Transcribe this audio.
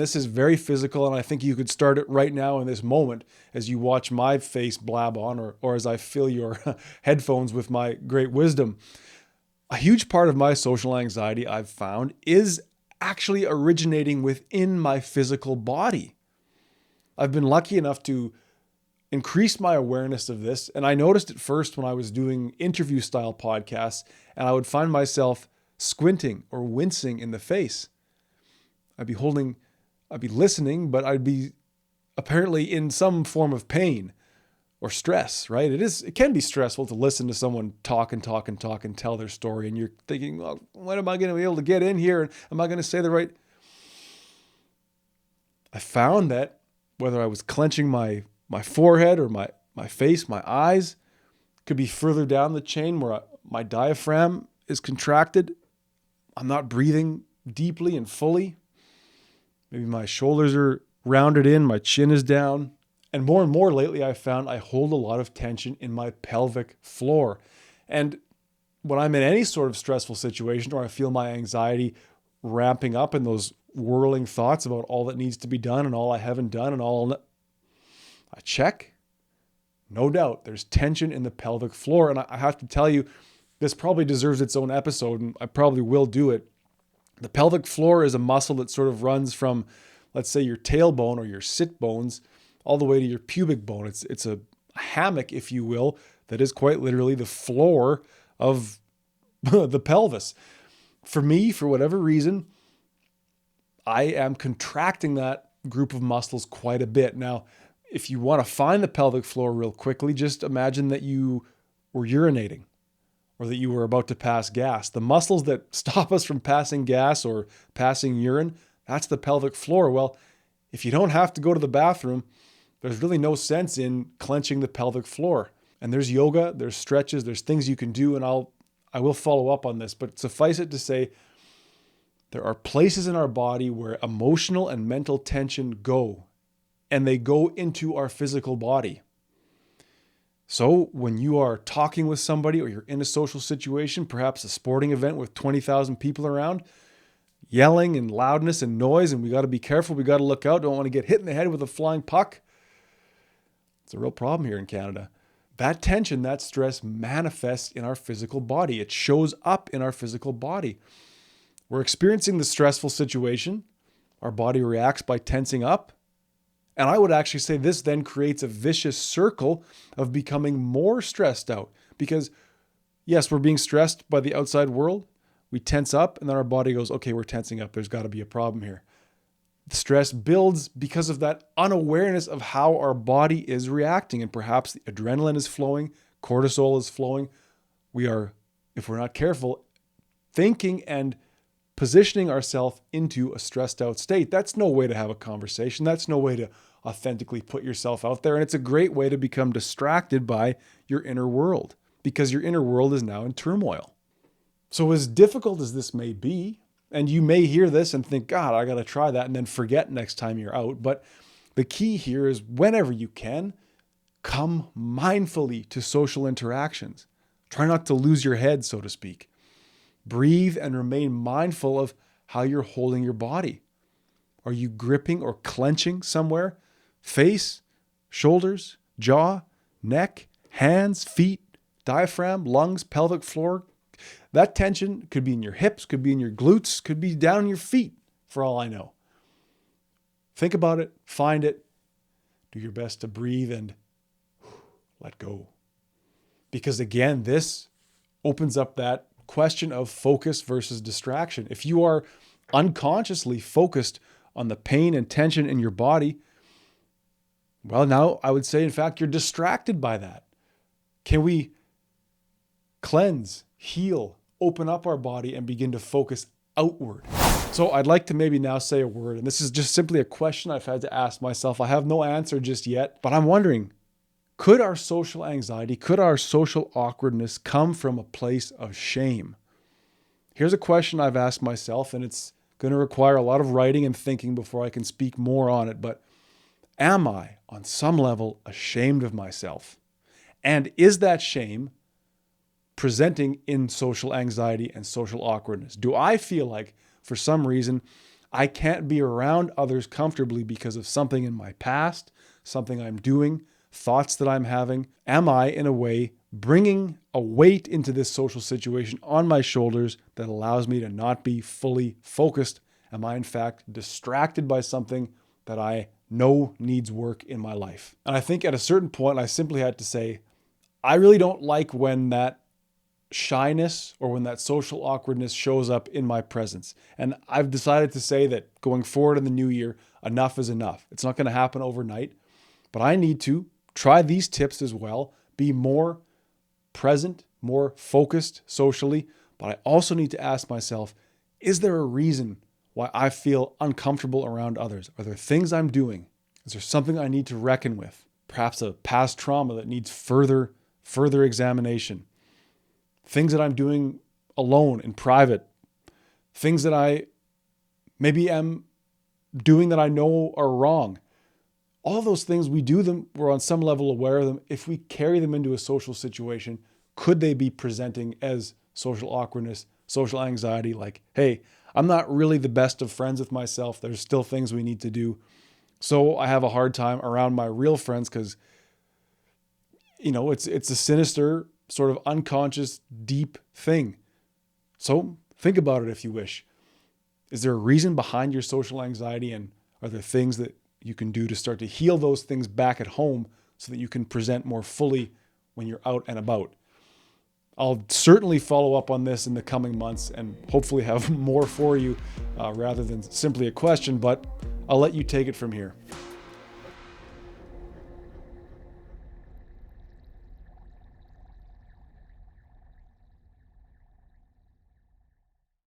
This is very physical, and I think you could start it right now in this moment as you watch my face blab on, or as I fill your headphones with my great wisdom. A huge part of my social anxiety, I've found, is actually originating within my physical body. I've been lucky enough to increase my awareness of this, and I noticed it first when I was doing interview style podcasts, and I would find myself squinting or wincing in the face. I'd be listening, but I'd be apparently in some form of pain or stress, right? It can be stressful to listen to someone talk and talk and talk and tell their story. And you're thinking, well, when am I going to be able to get in here? And am I going to say the right? I found that whether I was clenching my forehead or my face, my eyes, could be further down the chain where my diaphragm is contracted. I'm not breathing deeply and fully. Maybe my shoulders are rounded in, my chin is down. And more lately, I found I hold a lot of tension in my pelvic floor. And when I'm in any sort of stressful situation or I feel my anxiety ramping up and those whirling thoughts about all that needs to be done and all I haven't done and I check, no doubt there's tension in the pelvic floor. And I have to tell you, this probably deserves its own episode, and I probably will do it. The pelvic floor is a muscle that sort of runs from, let's say, your tailbone or your sit bones all the way to your pubic bone. It's a hammock, if you will, that is quite literally the floor of the pelvis. For me, for whatever reason, I am contracting that group of muscles quite a bit. Now, if you want to find the pelvic floor real quickly, just imagine that you were urinating or that you were about to pass gas. The muscles that stop us from passing gas or passing urine, that's the pelvic floor. Well, if you don't have to go to the bathroom, there's really no sense in clenching the pelvic floor. And there's yoga, there's stretches, there's things you can do, and I will follow up on this, but suffice it to say, there are places in our body where emotional and mental tension go, and they go into our physical body. So when you are talking with somebody or you're in a social situation, perhaps a sporting event with 20,000 people around, yelling and loudness and noise, and we got to be careful, we got to look out, don't want to get hit in the head with a flying puck. It's a real problem here in Canada. That tension, that stress manifests in our physical body. It shows up in our physical body. We're experiencing the stressful situation. Our body reacts by tensing up. And I would actually say this then creates a vicious circle of becoming more stressed out. Because yes, we're being stressed by the outside world. We tense up and then our body goes, okay, we're tensing up. There's got to be a problem here. The stress builds because of that unawareness of how our body is reacting. And perhaps the adrenaline is flowing, cortisol is flowing. We are, if we're not careful, thinking and positioning ourselves into a stressed out state. That's no way to have a conversation. That's no way to authentically put yourself out there. And it's a great way to become distracted by your inner world because your inner world is now in turmoil. So as difficult as this may be, and you may hear this and think, God, I got to try that and then forget next time you're out. But the key here is whenever you can, come mindfully to social interactions. Try not to lose your head, so to speak. Breathe and remain mindful of how you're holding your body. Are you gripping or clenching somewhere? Face, shoulders, jaw, neck, hands, feet, diaphragm, lungs, pelvic floor. That tension could be in your hips, could be in your glutes, could be down in your feet, for all I know. Think about it, find it, do your best to breathe and let go. Because again, this opens up that question of focus versus distraction. If you are unconsciously focused on the pain and tension in your body, well, now I would say, in fact, you're distracted by that. Can we cleanse, heal, open up our body and begin to focus outward? So I'd like to maybe now say a word, and this is just simply a question I've had to ask myself. I have no answer just yet, but I'm wondering, could our social anxiety, could our social awkwardness come from a place of shame? Here's a question I've asked myself, and it's going to require a lot of writing and thinking before I can speak more on it, but am I, on some level, ashamed of myself? And is that shame presenting in social anxiety and social awkwardness? Do I feel like, for some reason, I can't be around others comfortably because of something in my past, something I'm doing, thoughts that I'm having. Am I, in a way, bringing a weight into this social situation on my shoulders that allows me to not be fully focused? Am I, in fact, distracted by something that I know needs work in my life? And I think at a certain point, I simply had to say, I really don't like when that shyness or when that social awkwardness shows up in my presence. And I've decided to say that going forward in the new year, enough is enough. It's not going to happen overnight, but I need to try these tips as well, be more present, more focused socially. But I also need to ask myself, is there a reason why I feel uncomfortable around others? Are there things I'm doing? Is there something I need to reckon with? Perhaps a past trauma that needs further examination. Things that I'm doing alone in private. Things that I maybe am doing that I know are wrong. All of those things, we do them, we're on some level aware of them. If we carry them into a social situation, could they be presenting as social awkwardness, social anxiety? Like, hey, I'm not really the best of friends with myself. There's still things we need to do. So I have a hard time around my real friends because, it's a sinister, sort of unconscious, deep thing. So think about it if you wish. Is there a reason behind your social anxiety, and are there things that you can do to start to heal those things back at home so that you can present more fully when you're out and about? I'll certainly follow up on this in the coming months and hopefully have more for you rather than simply a question, but I'll let you take it from here.